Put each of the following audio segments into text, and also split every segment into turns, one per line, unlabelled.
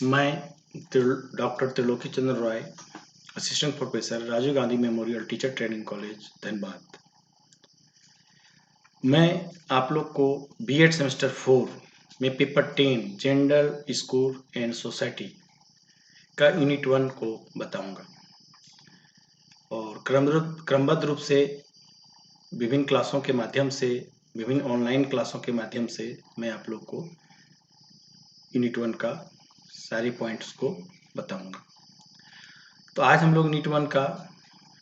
मैं doctor Triloki Chandra Roy, assistant professor, Rajiv Gandhi Memorial Teacher Training College, Dhanbad. मैं आप लोग को बीएड सेमेस्टर 4 में paper 10 gender, school and society का यूनिट 1 को बताऊंगा और क्रमबद्ध रूप से विभिन्न क्लासों के माध्यम से, विभिन्न ऑनलाइन क्लासों के माध्यम से मैं आप लोग को यूनिट 1 का सारे पॉइंट्स को बताऊंगा। तो आज हम लोग यूनिट 1 का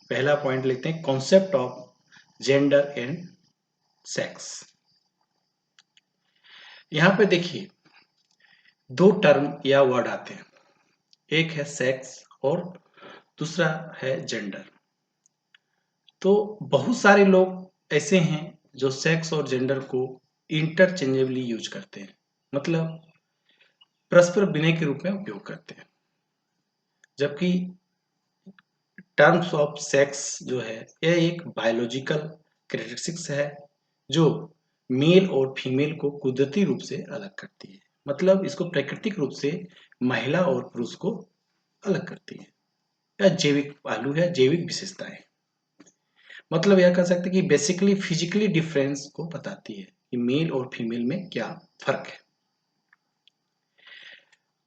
पहला पॉइंट लेते हैं, concept of gender and sex. यहां पे देखिए दो टर्म या वर्ड आते हैं, एक है सेक्स और दूसरा है जेंडर। तो बहुत सारे लोग ऐसे हैं जो सेक्स और जेंडर को इंटरचेंजेबली यूज करते हैं, मतलब परस्पर विनय के रूप में उपयोग करते हैं, जबकि टर्म्स ऑफ सेक्स जो है यह एक बायोलॉजिकल कैरेक्टरिस्टिक्स है जो मेल और फीमेल को कुदरती रूप से अलग करती है। मतलब इसको प्राकृतिक रूप से महिला और पुरुष को अलग करती है। यह जैविक पहलू है, जैविक विशेषताएं। मतलब यह कह सकते हैं कि बेसिकली फिजिकली डिफरेंस को बताती है कि मेल और फीमेल में क्या फर्क है।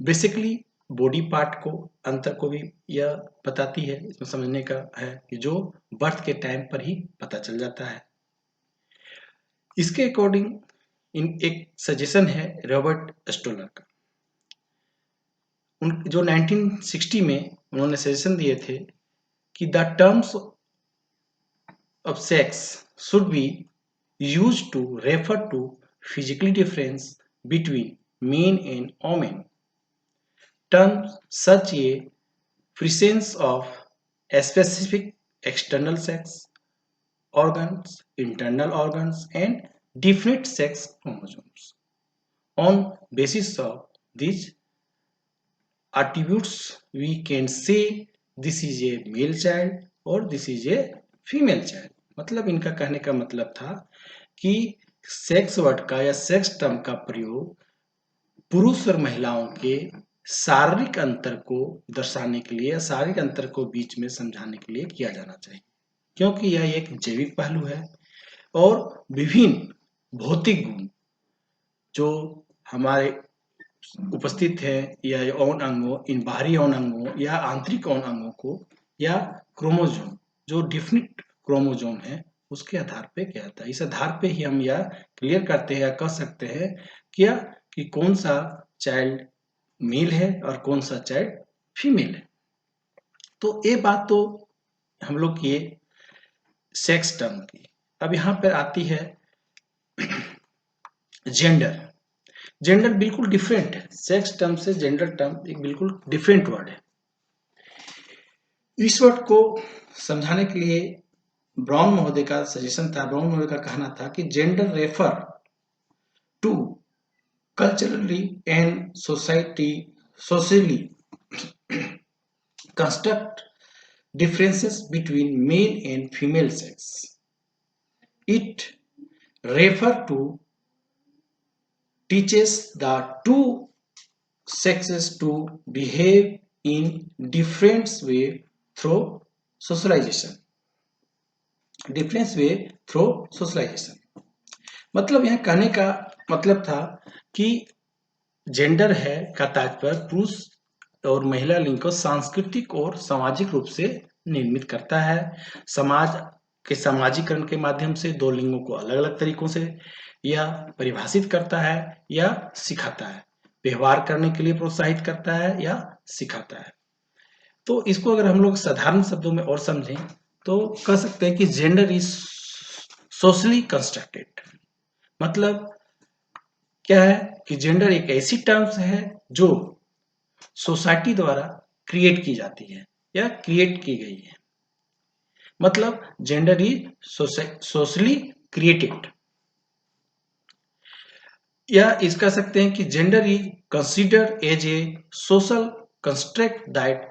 बेसिकली बॉडी पार्ट को अंतर को भी यह बताती है। इसमें समझने का है कि जो बर्थ के टाइम पर ही पता चल जाता है। इसके अकॉर्डिंग एक सजेशन है रॉबर्ट स्टोलर का, जो 1960 में उन्होंने सजेशन दिए थे कि the terms of sex should be used to refer to physically difference between men and women. Terms such a presence of a specific external sex organs, internal organs, and different sex chromosomes. On basis of these attributes, we can say this is a male child or this is a female child. मतलब इनका कहने का मतलब था कि sex word का या sex term का प्रयोग पुरुष और महिलाओं के शारीरिक अंतर को दर्शाने के लिए, शारीरिक अंतर को बीच में समझाने के लिए किया जाना चाहिए, क्योंकि यह एक जैविक पहलू है और विभिन्न भौतिक गुण जो हमारे उपस्थित है या यौन अंगों, इन बाहरी यौन अंगों या आंतरिक यौन अंगों को या क्रोमोजोम, जो डिफरेंट क्रोमोजोम है, उसके आधार पे क्या आता है। इस आधार पे ही हम यह क्लियर करते हैं या कह सकते हैं क्या कि कौन सा चाइल्ड मेल है और कौन सा चाइल्ड फीमेल है। तो ये बात तो हम लोग ये सेक्स टर्म की। अब यहाँ पर आती है जेंडर। जेंडर बिल्कुल डिफरेंट है, सेक्स टर्म से जेंडर टर्म एक बिल्कुल डिफरेंट वर्ड है। इस वर्ड को समझाने के लिए ब्राउन महोदय का सजेशन था, ब्राउन महोदय का कहना था कि gender refer to culturally and socially construct differences between male and female sex. It refer to teaches the two sexes to behave in different way through socialization. Different way through socialization. मतलब यह कहने का मतलब था कि gender है का तात्पर्य पुरुष और महिला लिंग को सांस्कृतिक और सामाजिक रूप से निर्मित करता है। समाज के सामाजिकरण के माध्यम से दो लिंगों को अलग अलग तरीकों से यह परिभाषित करता है या सिखाता है, व्यवहार करने के लिए प्रोत्साहित करता है या सिखाता है। तो इसको अगर हम लोग साधारण शब्दों में और समझें तो कह सकते हैं कि जेंडर इज सोशली कंस्ट्रक्टेड। मतलब क्या है कि जेंडर एक ऐसी टर्म्स है जो सोसाइटी द्वारा क्रिएट की जाती है या क्रिएट की गई है। मतलब जेंडर इज सोशली क्रिएटेड, या इस कह सकते हैं कि gender is considered as a social construct that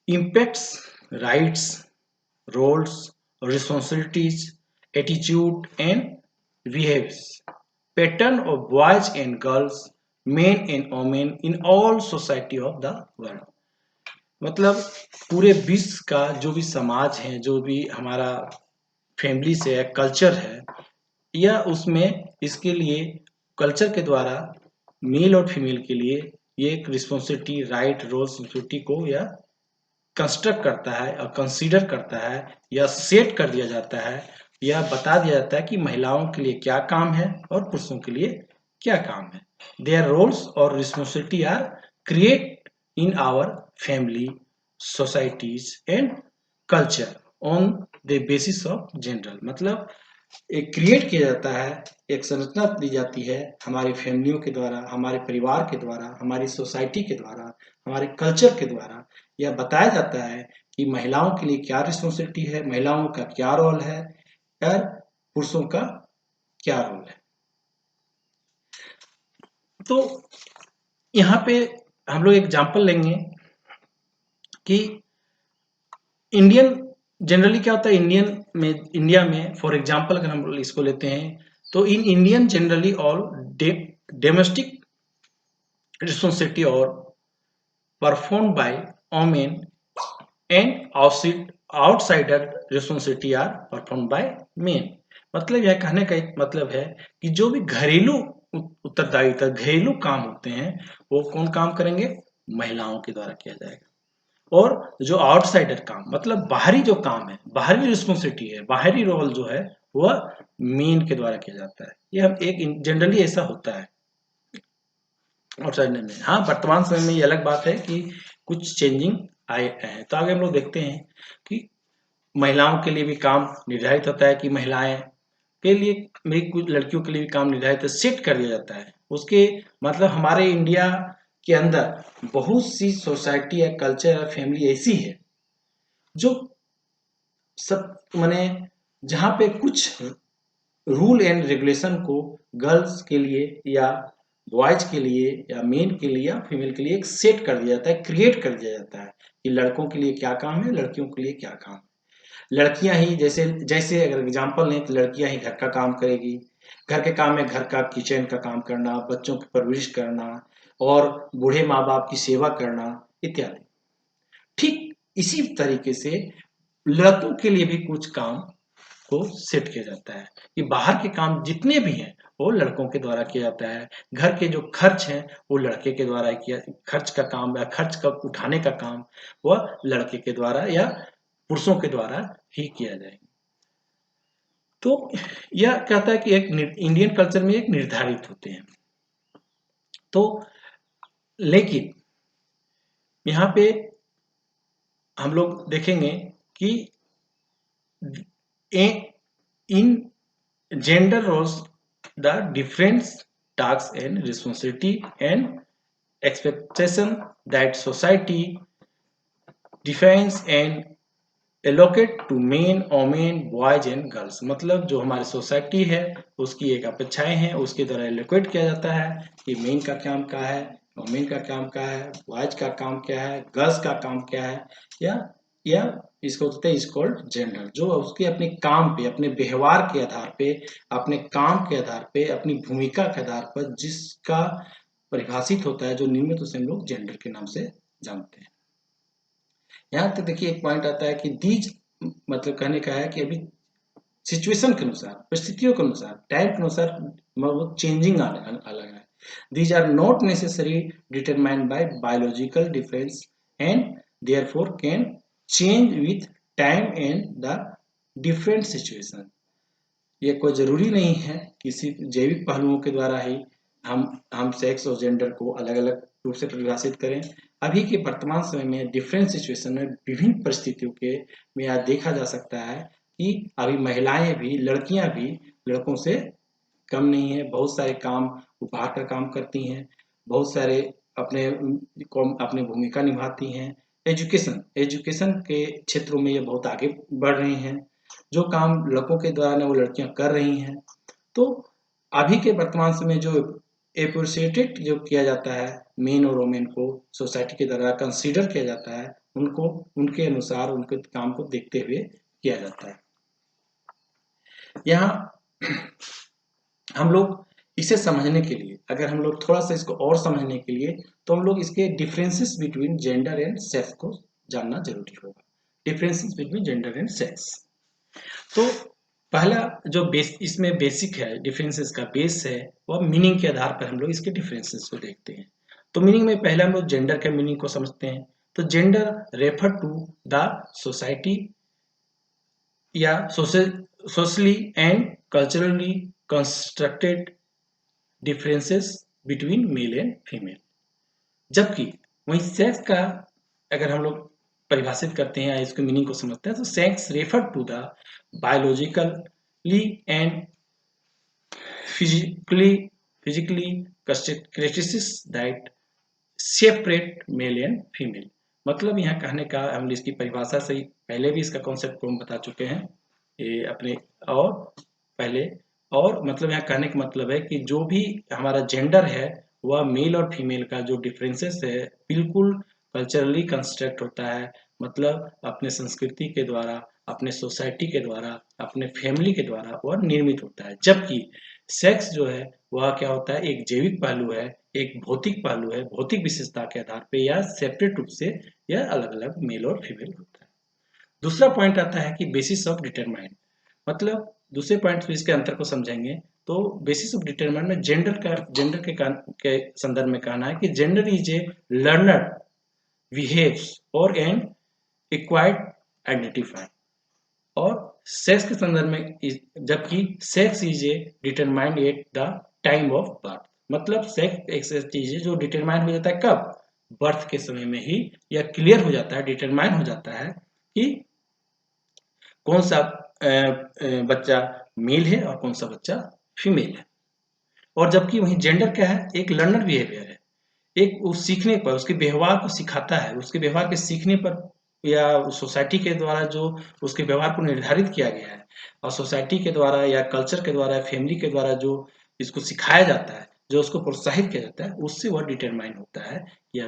impacts rights, roles, responsibilities, attitude and behaviors, pattern of boys and girls main and women in all society of the world. मतलब पूरे विश्व का जो भी समाज है, जो भी हमारा फैमिली से है, कल्चर है, या उसमें इसके लिए कल्चर के द्वारा मेल और फीमेल के लिए ये एक रिस्पॉन्सिबिलिटी, राइट, रोल, रिस्पॉन्सिबिलिटी को या कंस्ट्रक्ट करता है और कंसीडर करता है या सेट कर दिया जाता है या बता दिया जाता है कि महिलाओं के लिए क्या काम है और पुरुषों के लिए क्या काम है। देयर रोल्स और responsibility are create in our family, societies and culture on the basis of gender. मतलब एक क्रिएट किया जाता है, एक संरचना दी जाती है हमारी फैमिलियों के द्वारा, हमारे परिवार के द्वारा, हमारी सोसाइटी के द्वारा, हमारे कल्चर के द्वारा। यह बताया जाता है कि महिलाओं के लिए क्या रिस्पॉन्सिबिलिटी है, महिलाओं का क्या रोल है और पुरुषों का क्या रोल है। तो यहाँ पे हम लोग एग्जाम्पल लेंगे कि इंडियन जनरली क्या होता है, इंडिया में फॉर एग्जाम्पल अगर हम इसको लेते हैं तो in Indian generally all domestic responsibility और perform by women and outsider responsibility are perform by men. मतलब यह कहने का एक मतलब है कि जो भी घरेलू उत्तरदायित्व, घरेलू काम होते हैं वो कौन काम करेंगे, महिलाओं के द्वारा किया जाएगा। और जो आउटसाइडर काम मतलब बाहरी जो काम है, बाहरी रिस्पॉन्सिबिलिटी है, बाहरी रोल जो है वह मेन के द्वारा किया जाता है। यह एक जनरली ऐसा होता है आउटसाइडर में। हाँ, वर्तमान समय में ये अलग बात है कि कुछ चेंजिंग आए हैं। तो आगे हम लोग देखते हैं कि महिलाओं के लिए भी काम निर्धारित होता है कि महिलाएं के लिए, मेरी कुछ लड़कियों के लिए भी काम निर्धारित सेट कर दिया जाता है। उसके मतलब हमारे इंडिया के अंदर बहुत सी सोसाइटी या कल्चर या फैमिली ऐसी है जो सब माने जहाँ पे कुछ रूल एंड रेगुलेशन को गर्ल्स के लिए या बॉयज के लिए या मेन के लिए या फीमेल के लिए एक सेट कर दिया जाता है, क्रिएट कर दिया जाता है कि लड़कों के लिए क्या काम है, लड़कियों के लिए क्या काम है। लड़कियां ही जैसे जैसे अगर एग्जांपल लें तो लड़कियां ही घर का काम करेगी। घर के काम में घर का किचन का काम करना, बच्चों की परवरिश करना और बूढ़े माँ बाप की सेवा करना इत्यादि। ठीक इसी तरीके से लड़कों के लिए भी कुछ काम को सेट किया जाता है कि बाहर के काम जितने भी हैं वो लड़कों के द्वारा किया जाता है। घर के जो खर्च हैं वो लड़के के द्वारा किया, खर्च का काम या खर्च का उठाने का काम वह लड़के के द्वारा या पुरुषों के द्वारा ही किया जाए। तो यह कहता है कि एक इंडियन कल्चर में एक निर्धारित होते हैं। तो लेकिन यहाँ पे हम लोग देखेंगे कि इन gender roles the different tasks and responsibility and expectation that society defines and allocate to men, women, boys and girls। मतलब जो हमारी सोसाइटी है उसकी एक अपेक्षाएं हैं, उसके द्वारा एलोकेट किया जाता है कि मेन का काम क्या है, वोमेन का काम क्या है, बॉयज का काम क्या है, गर्ल्स का काम क्या है, या इसको होते हैं इज कॉल्ड जेंडर। जो उसके अपने काम पे, अपने व्यवहार के आधार पे, अपने काम के आधार पे, अपनी भूमिका के आधार पर जिसका परिभाषित होता है, जो नियमित, उसे हम लोग जेंडर के नाम से जानते हैं। यहाँ तक देखिए एक पॉइंट आता है कि दीज मतलब कहने का है कि अभी सिचुएशन के अनुसार, परिस्थितियों के अनुसार, टाइम के अनुसार वो चेंजिंग अलग है। These are not necessary determined by biological difference and therefore can change with time and the different situation. ये कोई जरूरी नहीं है किसी जैविक पहलुओं के द्वारा ही हम सेक्स और जेंडर को अलग अलग रूप से परिभाषित करें। अभी के वर्तमान समय में डिफरेंट सिचुएशन में, विभिन्न परिस्थितियों के में यह देखा जा सकता है कि अभी महिलाएं भी, लड़कियां भी लड़कों से कम नहीं है। बहुत सारे काम उपहार का काम करती हैं, बहुत सारे अपने अपनी भूमिका निभाती हैं। एजुकेशन के क्षेत्रों में ये बहुत आगे बढ़ रही हैं। जो काम लड़कों के द्वारा वो लड़कियां कर रही हैं। तो अभी के वर्तमान समय जो एप्रिशिएटेड जो किया जाता है मेन और वोमेन को सोसाइटी के द्वारा कंसीडर किया जाता है, उनको उनके अनुसार उनके काम को देखते हुए किया जाता है। यहाँ हम लोग इसे समझने के लिए, अगर हम लोग थोड़ा सा इसको और समझने के लिए, तो हम लोग इसके differences between gender and sex को जानना जरूरी होगा। Differences between gender and sex. तो पहला जो इसमें बेसिक है, डिफरेंसेस का बेस है, वह मीनिंग के आधार पर हम लोग इसके डिफरेंसेस को देखते हैं। तो मीनिंग में पहले हम लोग जेंडर के मीनिंग को समझते हैं। तो gender refer to the society या socially and culturally constructed differences between male and female. जबकि वहीं सेक्स का अगर हम लोग परिभाषित करते हैं या इसके मीनिंग को समझते हैं, तो sex refer to the biologically and physically characteristics that separate male and female. मतलब यहाँ कहने का, हम इसकी परिभाषा से पहले भी इसका कॉन्सेप्ट को हम बता चुके हैं ये अपने, और पहले, और मतलब यहाँ कहने का मतलब है कि जो भी हमारा जेंडर है वह मेल और फीमेल का जो डिफरेंसेस है बिल्कुल कल्चरली कंस्ट्रक्ट होता है। मतलब अपने संस्कृति के द्वारा, अपने सोसाइटी के द्वारा, अपने फैमिली के द्वारा वह निर्मित होता है। जबकि सेक्स जो है वह क्या होता है, एक जैविक पहलू है, एक भौतिक पहलू है, भौतिक विशेषता के आधार पे या सेपरेट रूप से यह अलग अलग मेल और फीमेल होता है। दूसरा पॉइंट आता है कि बेसिस ऑफ डिटरमाइन। मतलब दूसरे पॉइंट में इसके अंतर को समझेंगे तो बेसिस ऑफ डिटरमाइन में जेंडर के संदर्भ में कहना है कि gender is a learner behaves और एन एक्वायर्ड आइडेंटिफाई। और सेक्स के संदर्भ में जबकि sex is a determined at the time of birth. मतलब सेक्स एक ऐसी चीज है जो डिटरमाइन हो जाता है कब, बर्थ के समय में ही यह क्लियर हो जाता है, डिटरमाइन हो जाता है कि कौन सा बच्चा मेल है और कौन सा बच्चा फीमेल है। और जबकि वही जेंडर क्या है, एक लर्नर बिहेवियर है, एक उस सीखने पर, उसके व्यवहार को सिखाता है, उसके व्यवहार के सीखने पर या सोसाइटी के द्वारा जो उसके व्यवहार को निर्धारित किया गया है, और सोसाइटी के द्वारा या कल्चर के द्वारा, फैमिली के द्वारा जो इसको सिखाया जाता है, जो उसको प्रोत्साहित किया जाता है, उससे वह डिटरमाइन होता है या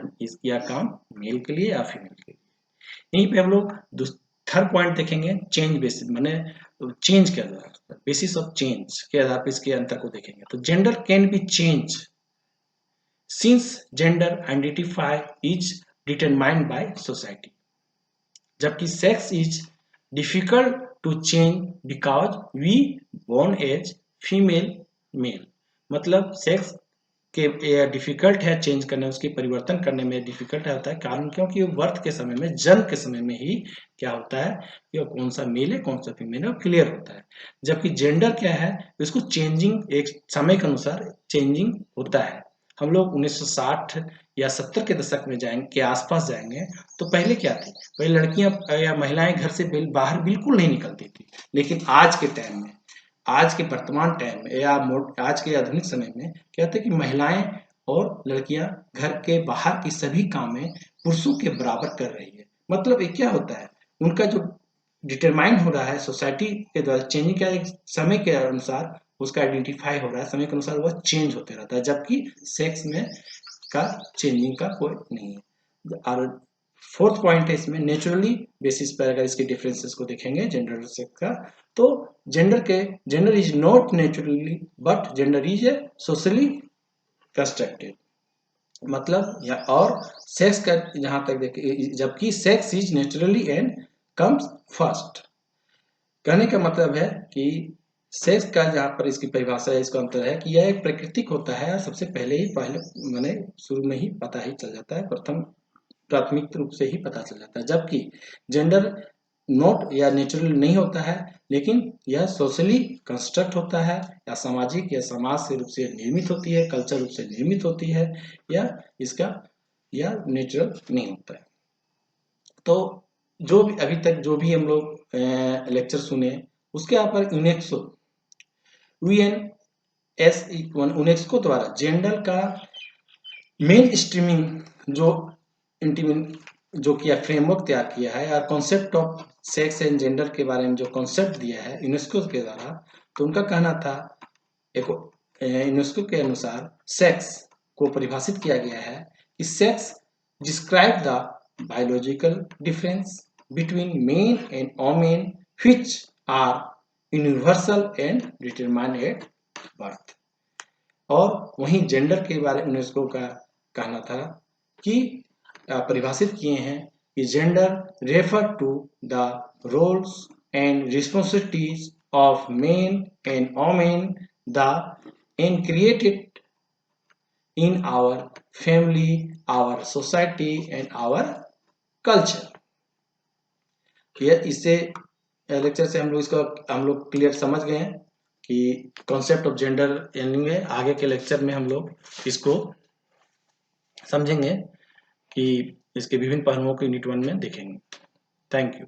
काम मेल के लिए या फीमेल के लिए। यहीं पे हम लोग थर्ड पॉइंट देखेंगे, चेंज बेसिस, माने चेंज के आधार पर, बेसिस ऑफ चेंज के आधार पर इसके अंतर को देखेंगे। तो gender can be change since gender identify is determined by society, जबकि sex is difficult to change because we born as female male। मतलब सेक्स के डिफिकल्ट है चेंज करने, उसके परिवर्तन करने में डिफिकल्ट होता है, कारण क्योंकि बर्थ के समय में, जन्म के समय में ही क्या होता है कि कौन सा मेल है कौन सा फीमेल है क्लियर होता है। जबकि जेंडर क्या है, इसको चेंजिंग एक समय के अनुसार चेंजिंग होता है। हम लोग 1960 या 70 के दशक में जाएंगे, के आसपास जाएंगे, तो पहले क्या थी, पहले लड़कियां या महिलाएं घर से बाहर बिल्कुल नहीं निकलती थी। लेकिन आज के टाइम में, आज के वर्तमान टाइम में या आज के आधुनिक समय में क्या होता है कि महिलाएं और लड़कियां घर के बाहर की सभी कामें पुरुषों के बराबर कर रही है। मतलब ये क्या होता है, उनका जो डिटरमाइन हो रहा है सोसाइटी के द्वारा, चेंजिंग का एक समय के अनुसार उसका आइडेंटिफाई हो रहा है, समय के अनुसार वह चेंज होते रहता है। जबकि सेक्स में का चेंजिंग का कोई नहीं है। और फोर्थ पॉइंट है इसमें नेचुरली बेसिस पर, अगर इसके डिफरेंसेस को देखेंगे जेंडर और सेक्स का, तो gender is not naturally but gender is a socially constructed. मतलब और सेक्स का जहां तक देखे, जबकि sex is naturally and comes first. कहने का मतलब है कि सेक्स का जहाँ पर इसकी परिभाषा है, इसका अंतर है कि यह एक प्राकृतिक होता है, सबसे पहले मैंने शुरू में ही पता ही चल जाता है, प्रथम प्राथमिक रूप से ही पता चल जाता है। जबकि जेंडर नॉट या नेचुरल नहीं होता है, लेकिन यह सोशली कंस्ट्रक्ट होता है, या सामाजिक या समाज से रूप से निर्मित होती है, कल्चर रूप से निर्मित होती है, या इसका या नेचुरल नहीं होता है। तो जो भी अभी तक जो भी हम लोग लेक्चर सुने, उसके यहाँ पर यूनेस्को द्वारा जेंडर का मेन स्ट्रीमिंग जो किया, फ्रेमवर्क तैयार किया है, और concept of sex and gender के बारे में जो कॉन्सेप्ट दिया है यूनेस्को के द्वारा, तो उनका कहना था, एक यूनेस्को के अनुसार सेक्स को परिभाषित किया गया है कि sex describe the biological difference between men and women which are universal and determined at birth। और वहीं जेंडर के बारे में यूनेस्को का कहना था कि परिभाषित किए हैं कि gender refer to the roles and responsibilities of men and women the in created in our family, our society and our culture. इससे लेक्चर से हम लोग क्लियर समझ गए हैं कि कॉन्सेप्ट ऑफ जेंडर यानी है। आगे के लेक्चर में हम लोग इसको समझेंगे कि इसके विभिन्न पहलुओं को यूनिट 1 में देखेंगे। Thank you.